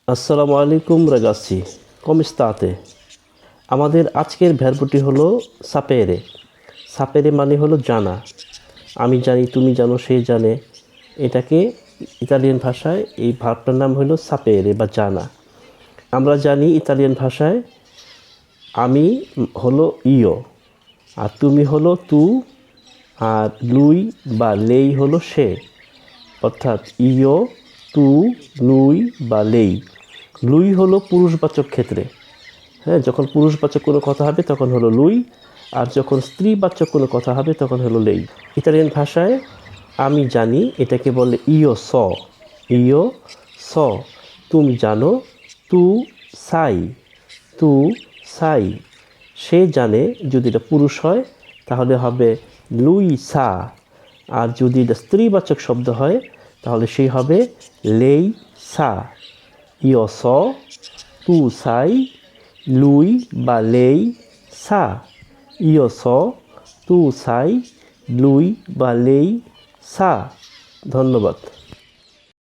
আসসালামু আলাইকুম রাগাসি, কম স্তাতে? আমাদের আজকের ভার্বটি হলো সাপেরে। সাপেরে মানে হলো জানা। আমি জানি, তুমি জানো, সে জানে। এটাকে ইতালিয়ান ভাষায় এই ভার্বটার নাম হলো সাপেরে বা জানা। আমরা জানি ইতালিয়ান ভাষায় আমি হলো ইও, আর তুমি হলো তু, আর লুই বা লেই হলো সে। অর্থাৎ ইও, তু, লুই বা লেই। লুই হলো পুরুষবাচক ক্ষেত্রে। হ্যাঁ, যখন পুরুষবাচক কোনো কথা হবে তখন হলো লুই, আর যখন স্ত্রীবাচক কোনো কথা হবে তখন হলো লেই। ইতালিয়ান ভাষায় আমি জানি এটাকে বলে ইও স। ইও স। তুমি জানো, তু সাই। তু সাই। সে জানে, যদি এটা পুরুষ হয় তাহলে হবে লুই সা। আর যদি এটা স্ত্রীবাচক শব্দ হয় তাহলে সেই হবে লেই সা। ইও স, তু সাই, লুই বা লেই সা। ইও স, তু সাই, লুই বা লেই সা। ধন্যবাদ।